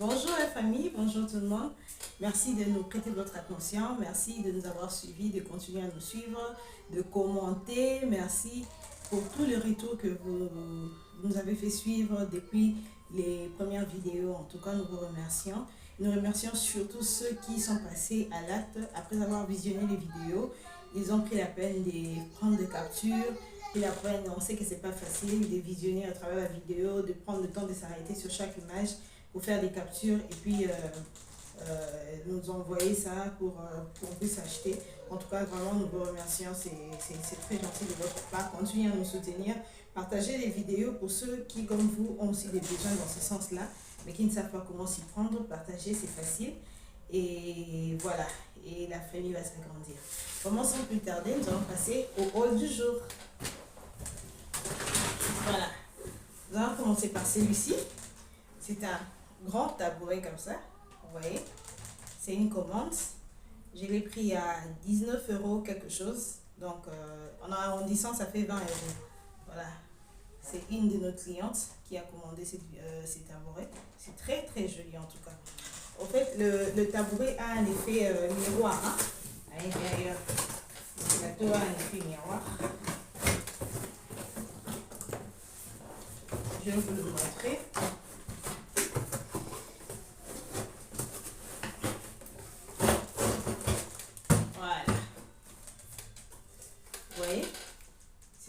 Bonjour la famille, bonjour tout le monde. Merci de nous prêter votre attention. Merci de nous avoir suivis, de continuer à nous suivre, de commenter. Merci pour tous les retours que vous nous avez fait suivre depuis les premières vidéos. En tout cas, nous vous remercions. Nous remercions surtout ceux qui sont passés à l'acte après avoir visionné les vidéos. Ils ont pris la peine de prendre des captures. Et la peine, on sait que c'est pas facile de visionner à travers la vidéo, de prendre le temps de s'arrêter sur chaque image pour faire des captures et puis nous envoyer ça pour qu'on puisse acheter. En tout cas, vraiment, nous vous remercions. C'est très gentil de votre part. Continuez à nous soutenir. Partagez les vidéos pour ceux qui, comme vous, ont aussi des besoins dans ce sens-là, mais qui ne savent pas comment s'y prendre. Partagez, c'est facile. Et voilà. Et la famille va s'agrandir. Comment sans plus tarder, nous allons passer au haul du jour. Voilà. Nous allons commencer par celui-ci. C'est un grand tabouret comme ça, vous voyez, c'est une commande, je l'ai pris à 19 € quelque chose, donc en arrondissant ça fait 20 €, voilà, c'est une de nos clientes qui a commandé ces tabourets, c'est très très joli en tout cas. En fait, le tabouret a un effet miroir, hein, à l'intérieur, le plateau a un effet miroir, je vais vous le montrer.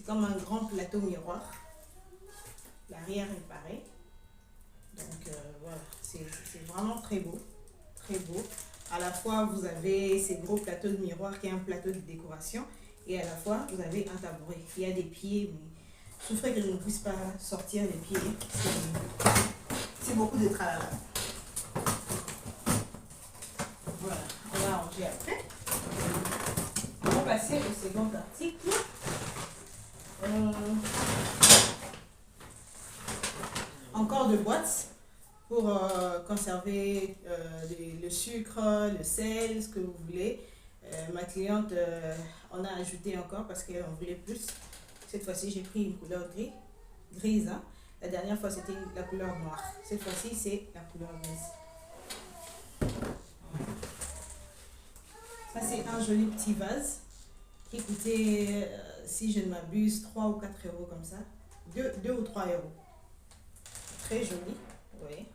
Comme un grand plateau miroir. L'arrière est pareil. Donc voilà, c'est vraiment très beau. Très beau. À la fois, vous avez ces gros plateaux de miroir qui est un plateau de décoration. Et à la fois, vous avez un tabouret. Il y a des pieds, mais souffrez que je ne puisse pas sortir les pieds. C'est beaucoup de travail. Voilà, on va ranger après. On va passer au second article. Encore de boîtes pour conserver le sucre, le sel, ce que vous voulez. Ma cliente en a ajouté encore parce qu'elle en voulait plus. Cette fois-ci, j'ai pris une couleur grise. Hein. La dernière fois, c'était la couleur noire. Cette fois-ci, c'est la couleur grise. Ça, c'est un joli petit vase qui coûtait, si je ne m'abuse, 3 ou 4 € comme ça. 2 ou 3 €. Très joli, vous voyez.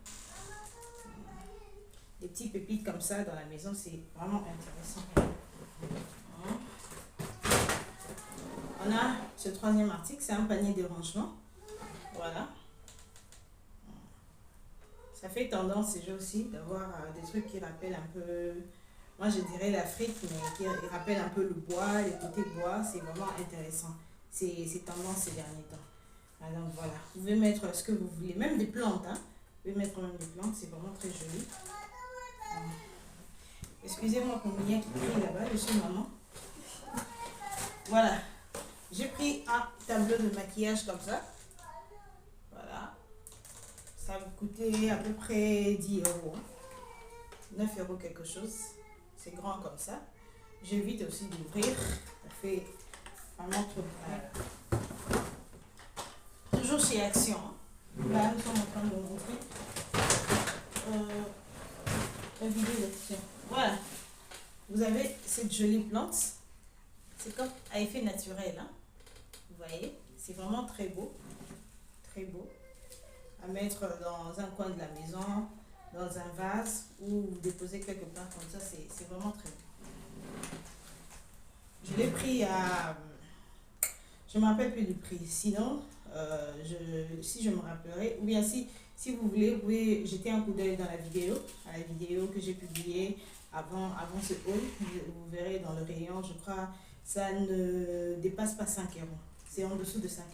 Des petits pépites comme ça dans la maison, c'est vraiment intéressant. On a ce troisième article, c'est un panier de rangement. Voilà. Ça fait tendance ces jours-ci d'avoir des trucs qui rappellent un peu, moi je dirais l'Afrique, mais qui rappellent un peu le bois, les côtés bois. C'est vraiment intéressant. C'est tendance ces derniers temps. Donc voilà, vous pouvez mettre ce que vous voulez, même des plantes, hein. Vous pouvez mettre même des plantes, c'est vraiment très joli. Excusez-moi pour Mia qui crie là-bas, je suis maman. Voilà, j'ai pris un tableau de maquillage comme ça. Voilà, ça va vous coûter à peu près 10 €, 9 € quelque chose. C'est grand comme ça. J'évite aussi d'ouvrir, ça fait vraiment trop de travail. Toujours chez Action. Là, nous sommes en train de vous montrer la vidéo d'Action. Voilà. Vous avez cette jolie plante. C'est comme à effet naturel. Hein. Vous voyez, c'est vraiment très beau. Très beau. À mettre dans un coin de la maison, dans un vase ou vous déposer quelque part comme ça. C'est vraiment très beau. Je l'ai pris à... Je ne me rappelle plus du prix. Sinon... si je me rappellerai, ou bien si vous voulez, vous pouvez jeter un coup d'œil dans la vidéo, à la vidéo que j'ai publiée avant ce haul. Vous verrez dans le rayon, je crois, ça ne dépasse pas 5 €. C'est en dessous de 5 €.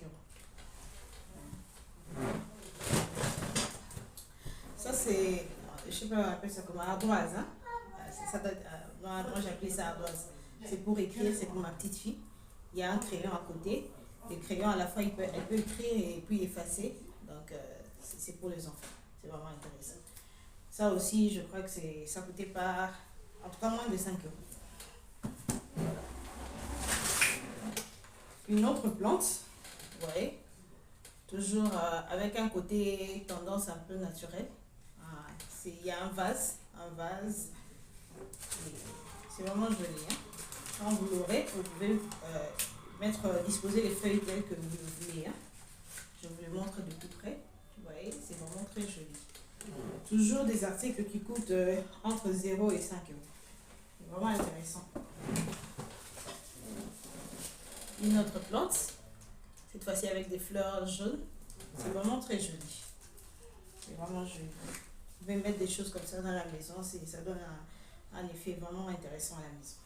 Ça c'est, je sais pas, on appelle ça comment, ardoise. Hein? Ça doit, moi j'ai appelé ça ardoise. C'est pour écrire, c'est pour ma petite fille. Il y a un crayon à côté. Le crayon, à la fois, elle peut écrire et puis effacer. Donc, c'est pour les enfants. C'est vraiment intéressant. Ça aussi, je crois que ça ne coûtait pas, en tout cas, moins de 5 €. Une autre plante, vous voyez, toujours avec un côté tendance un peu naturel. il y a un vase. C'est vraiment joli. Hein. Quand vous l'aurez, vous pouvez disposer les feuilles telles que vous le voulez. Hein. Je vous le montre de tout près. Vous voyez, c'est vraiment très joli. Toujours des articles qui coûtent entre 0 et 5 euros. C'est vraiment intéressant. Une autre plante, cette fois-ci avec des fleurs jaunes. C'est vraiment très joli. C'est vraiment joli. Vous pouvez mettre des choses comme ça dans la maison. Ça donne un effet vraiment intéressant à la maison.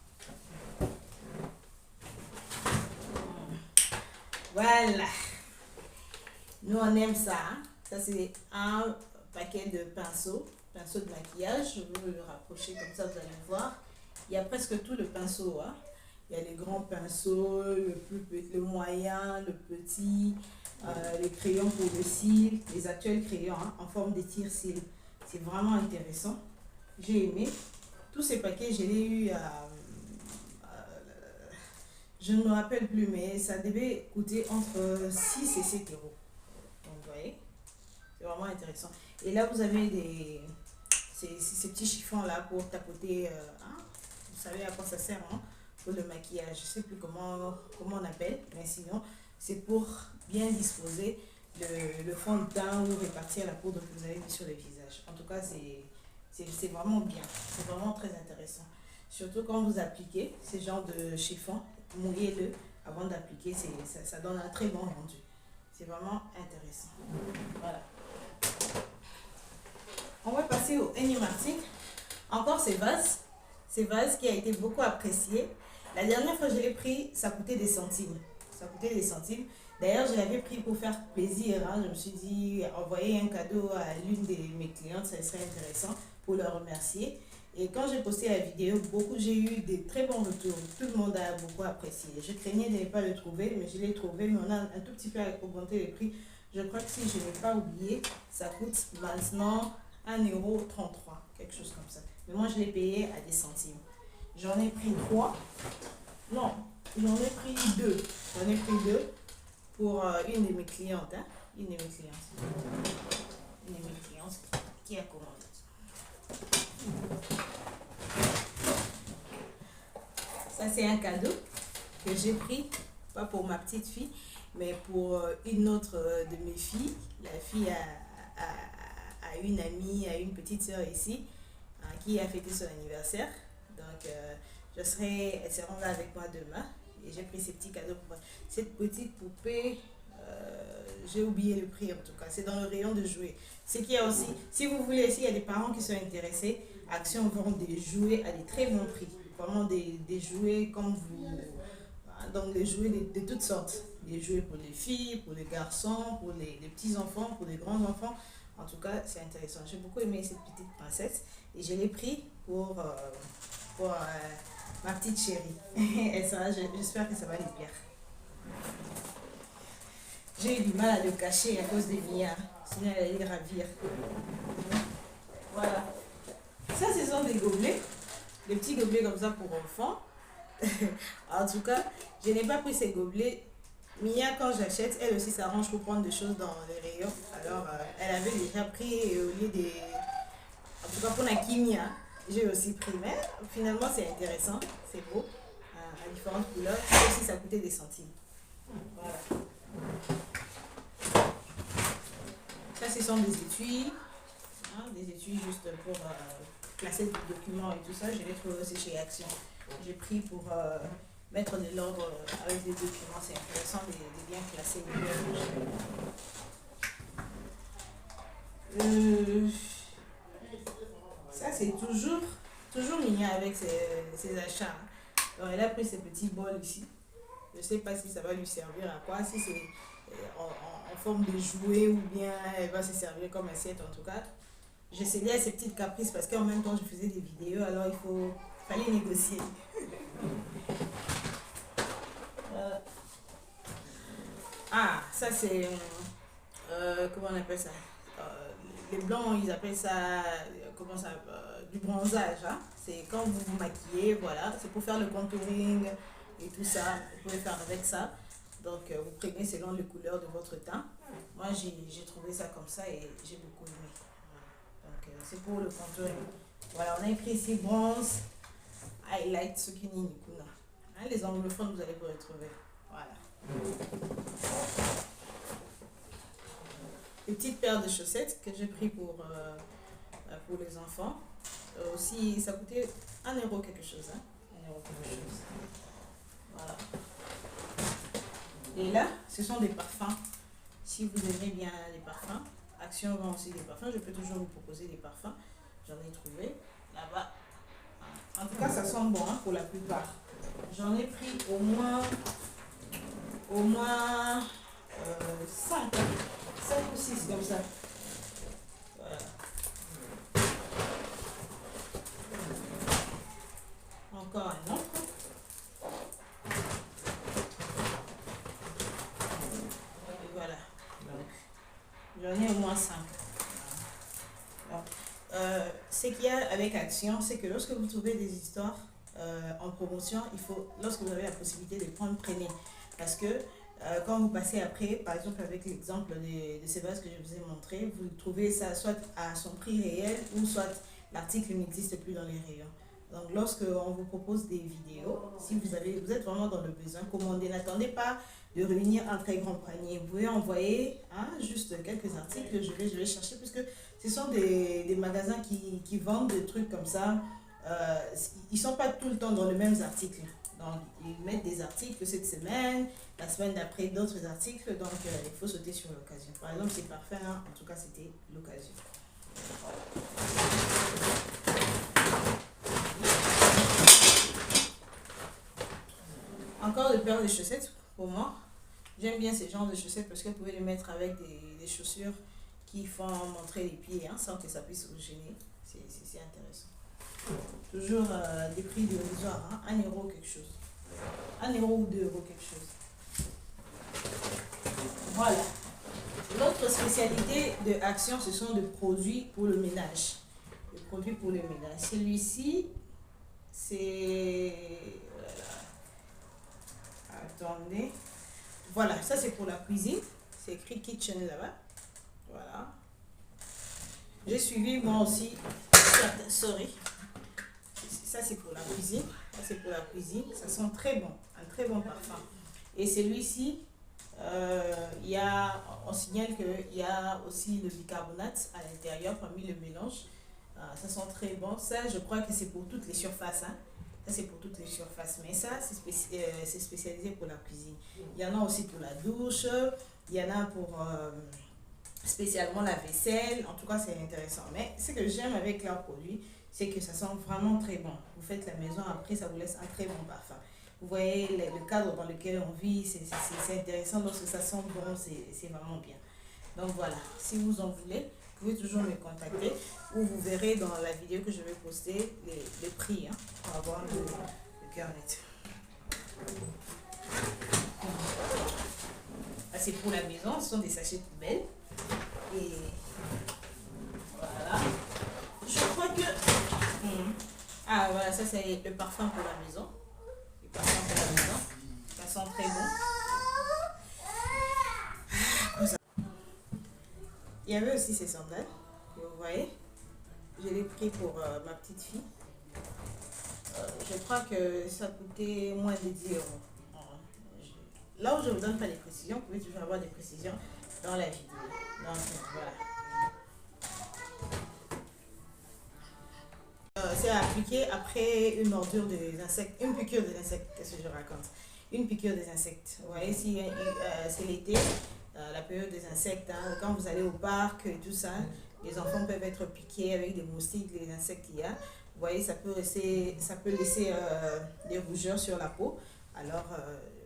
Voilà. Nous, on aime ça. Hein? Ça, c'est un paquet de pinceaux de maquillage. Je vais le rapprocher comme ça, vous allez voir. Il y a presque tout le pinceau. Hein? Il y a les grands pinceaux, le moyen, le petit, les crayons pour le cils, les actuels crayons hein, en forme de tire-cils. C'est vraiment intéressant. J'ai aimé. Tous ces paquets, je l'ai eu je ne me rappelle plus, mais ça devait coûter entre 6 et 7 euros. Donc, vous voyez, c'est vraiment intéressant. Et là, vous avez ces petits chiffons-là pour tapoter. Hein, vous savez à quoi ça sert, hein, pour le maquillage. Je ne sais plus comment on appelle, mais sinon, c'est pour bien disposer le fond de teint ou répartir la poudre que vous avez mis sur le visage. En tout cas, c'est vraiment bien. C'est vraiment très intéressant. Surtout quand vous appliquez ce genre de chiffon, mouillez-le avant d'appliquer, ça donne un très bon rendu. C'est vraiment intéressant. Voilà. On va passer au énième article. Encore ces vases qui a été beaucoup apprécié. La dernière fois que je l'ai pris, ça coûtait des centimes. D'ailleurs, je l'avais pris pour faire plaisir. Hein. Je me suis dit, envoyer un cadeau à l'une de mes clientes, ça serait intéressant pour leur remercier. Et quand j'ai posté la vidéo, j'ai eu des très bons retours. Tout le monde a beaucoup apprécié. Je craignais de ne pas le trouver, mais je l'ai trouvé. Mais on a un tout petit peu augmenté les prix. Je crois que si je n'ai pas oublié, ça coûte maintenant 1,33 €, quelque chose comme ça. Mais moi, je l'ai payé à des centimes. J'en ai pris 3. Non, j'en ai pris 2. J'en ai pris 2 pour une de mes clientes. Hein? Une de mes clientes qui a commandé. Ça, c'est un cadeau que j'ai pris, pas pour ma petite fille, mais pour une autre de mes filles. La fille a une amie, a une petite soeur ici, qui a fêté son anniversaire. Donc, elle sera là avec moi demain. Et j'ai pris ces petits cadeaux pour cette petite poupée. J'ai oublié le prix en tout cas. C'est dans le rayon de jouets. Ce qu'il y a aussi, si vous voulez, s'il y a des parents qui sont intéressés, Action vend des jouets à des très bons prix. Vraiment des jouets comme vous. Donc des jouets de toutes sortes. Des jouets pour les filles, pour les garçons, pour les petits enfants, pour les grands enfants. En tout cas, c'est intéressant. J'ai beaucoup aimé cette petite princesse. Et je l'ai pris pour ma petite chérie. Et ça, j'espère que ça va lui plaire. J'ai eu du mal à le cacher à cause des Mia. Sinon, elle allait les ravir. Voilà. Ça, ce sont des gobelets. Des petits gobelets comme ça pour enfants. En tout cas, je n'ai pas pris ces gobelets. Mia, quand j'achète, elle aussi s'arrange pour prendre des choses dans les rayons. Alors, elle avait déjà pris au lieu des... En tout cas, pour la Kimia, j'ai aussi pris. Mais finalement, c'est intéressant. C'est beau. À différentes couleurs. Ça aussi, ça coûtait des centimes. Voilà. Ça, ce sont des étuis. Hein, des étuis juste pour classer des documents et tout ça. Je les trouve aussi chez Action. J'ai pris pour mettre de l'ordre avec des documents. C'est intéressant de bien classer. Ça, c'est toujours mignon avec ses achats. Donc, elle a pris ces petits bols ici. Je ne sais pas si ça va lui servir à quoi. Si c'est en forme de jouet ou bien elle va se servir comme assiette en tout cas. J'ai cédé à ces petites caprices parce qu'en même temps je faisais des vidéos, alors fallait négocier. Ah, ça c'est comment on appelle ça, les blancs ils appellent ça du bronzage, hein? C'est quand vous vous maquillez, voilà, c'est pour faire le contouring et tout ça, vous pouvez faire avec ça. Donc vous prenez selon les couleurs de votre teint. Moi j'ai trouvé ça comme ça et j'ai beaucoup aimé. Donc c'est pour le contouring. Voilà, on a écrit ici bronze, highlight, Sukini Nikuna. Hein, les anglophones, vous allez vous retrouver. Voilà. Une petite paire de chaussettes que j'ai pris pour les enfants. Aussi, ça coûtait 1 euro quelque chose. Hein? 1 euro quelque chose. Voilà. Et là, ce sont des parfums. Si vous aimez bien les parfums, Action vend aussi des parfums. Je peux toujours vous proposer des parfums. J'en ai trouvé là-bas. En tout cas, ça sent bon hein, pour la plupart. J'en ai pris au moins 5 ou 6 comme ça. Voilà. Encore un autre. Et voilà. J'en ai au moins 5. Ce qu'il y a avec Action, c'est que lorsque vous trouvez des histoires en promotion, lorsque vous avez la possibilité de prendre, prenez. Parce que quand vous passez après, par exemple avec l'exemple de ces vases que je vous ai montré, vous trouvez ça soit à son prix réel ou soit l'article n'existe plus dans les rayons. Donc lorsque on vous propose des vidéos, si vous êtes vraiment dans le besoin, commandez. N'attendez pas de réunir un très grand panier. Vous pouvez envoyer juste quelques articles, je vais chercher, puisque ce sont des magasins qui vendent des trucs comme ça. Ils ne sont pas tout le temps dans les mêmes articles. Donc, ils mettent des articles cette semaine, la semaine d'après d'autres articles. Donc, il faut sauter sur l'occasion. Par exemple, c'est parfait. Hein? En tout cas, c'était l'occasion. Encore des paires de chaussettes pour moi. J'aime bien ces genres de chaussettes parce que vous pouvez les mettre avec des chaussures qui font montrer les pieds hein, sans que ça puisse vous gêner. C'est intéressant. Toujours des prix dérisoires, hein, 1 euro quelque chose. 1 euro ou 2 euros quelque chose. Voilà. L'autre spécialité de Action, ce sont des produits pour le ménage. Des produits pour le ménage. Celui-ci, c'est... Attendez. Voilà, ça c'est pour la cuisine. C'est écrit kitchen là-bas. Voilà. J'ai suivi moi aussi. Sorry. Ça c'est pour la cuisine. Ça c'est pour la cuisine. Ça sent très bon. Un très bon parfum. Et celui-ci, on signale qu'il y a aussi le bicarbonate à l'intérieur parmi le mélange. Ça sent très bon. Ça, je crois que c'est pour toutes les surfaces. Hein. Ça, c'est pour toutes les surfaces. Mais ça, c'est spécialisé pour la cuisine. Il y en a aussi pour la douche. Il y en a pour spécialement la vaisselle. En tout cas, c'est intéressant. Mais ce que j'aime avec leurs produits, c'est que ça sent vraiment très bon. Vous faites la maison, après, ça vous laisse un très bon parfum. Vous voyez le cadre dans lequel on vit, c'est intéressant. Lorsque ça sent bon, c'est vraiment bien. Donc voilà, si vous en voulez, vous pouvez toujours me contacter ou vous verrez dans la vidéo que je vais poster les prix hein, pour avoir le cœur net. C'est pour la maison, ce sont des sachets poubelles. Et voilà. Je crois que... Ah voilà, ça c'est le parfum pour la maison. Le parfum pour la maison. Ça sent très bon. Il y avait aussi ces sandales, que vous voyez. Je l'ai pris pour ma petite fille. Je crois que ça coûtait moins de 10 euros. Là où je ne vous donne pas les précisions, vous pouvez toujours avoir des précisions dans la vidéo. Donc voilà. C'est à appliquer après une mordure des insectes, une piqûre des insectes. Qu'est-ce que je raconte? Une piqûre des insectes. Vous voyez, si c'est l'été, la période des insectes, hein, quand vous allez au parc et tout ça, les enfants peuvent être piqués avec des moustiques, les insectes qu'il y a. Vous voyez, ça peut laisser des rougeurs sur la peau. Alors,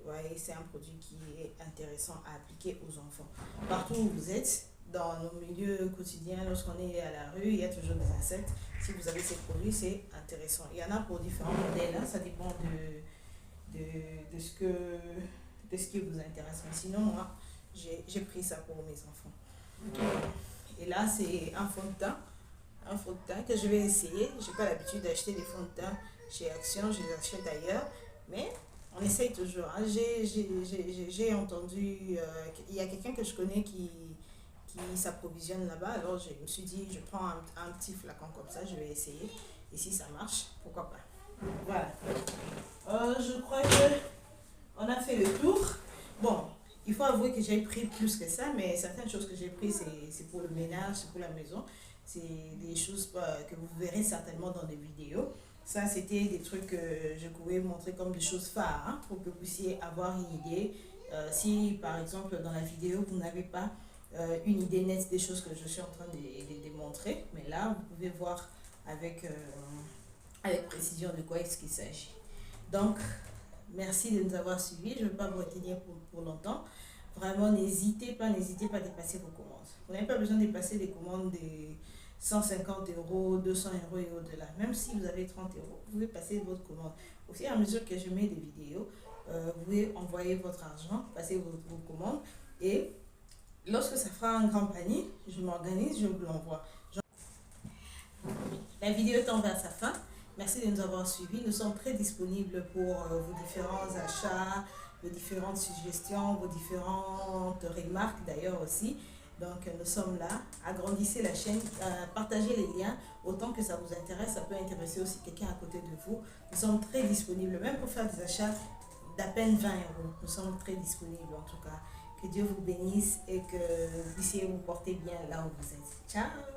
voyez, c'est un produit qui est intéressant à appliquer aux enfants. Partout où vous êtes, dans nos milieux quotidiens, lorsqu'on est à la rue, il y a toujours des insectes. Si vous avez ces produits, c'est intéressant. Il y en a pour différents modèles, hein, ça dépend de ce qui vous intéresse. Mais sinon, moi, j'ai pris ça pour mes enfants. Et là, c'est un fond de teint. Un fond de teint que je vais essayer. Je n'ai pas l'habitude d'acheter des fonds de teint chez Action, je les achète ailleurs. Mais on essaye toujours. Hein. J'ai entendu, il y a quelqu'un que je connais qui qui s'approvisionnent là-bas. Alors je me suis dit, je prends un petit flacon comme ça, je vais essayer. Et si ça marche, pourquoi pas. Voilà. Je crois que on a fait le tour. Bon, il faut avouer que j'ai pris plus que ça, mais certaines choses que j'ai prises, c'est pour le ménage, c'est pour la maison. C'est des choses que vous verrez certainement dans des vidéos. Ça, c'était des trucs que je pouvais montrer comme des choses phares, hein, pour que vous puissiez avoir une idée. Si, par exemple, dans la vidéo, vous n'avez pas une idée nette des choses que je suis en train de montrer, mais là, vous pouvez voir avec précision de quoi est-ce qu'il s'agit. Donc, merci de nous avoir suivis. Je ne vais pas vous retenir pour longtemps. Vraiment, n'hésitez pas à dépasser vos commandes. Vous n'avez pas besoin de dépasser des commandes de 150 euros, 200 euros et au-delà. Même si vous avez 30 euros, vous pouvez passer votre commande. Au fur et à mesure que je mets des vidéos, vous pouvez envoyer votre argent, passer vos commandes. Et lorsque ça fera un grand panier, je m'organise, je vous l'envoie. La vidéo tend vers sa fin. Merci de nous avoir suivis. Nous sommes très disponibles pour vos différents achats, vos différentes suggestions, vos différentes remarques d'ailleurs aussi. Donc nous sommes là. Agrandissez la chaîne, partagez les liens autant que ça vous intéresse. Ça peut intéresser aussi quelqu'un à côté de vous. Nous sommes très disponibles, même pour faire des achats d'à peine 20 euros. Nous sommes très disponibles en tout cas. Que Dieu vous bénisse et que vous puissiez vous porter bien là où vous êtes. Ciao!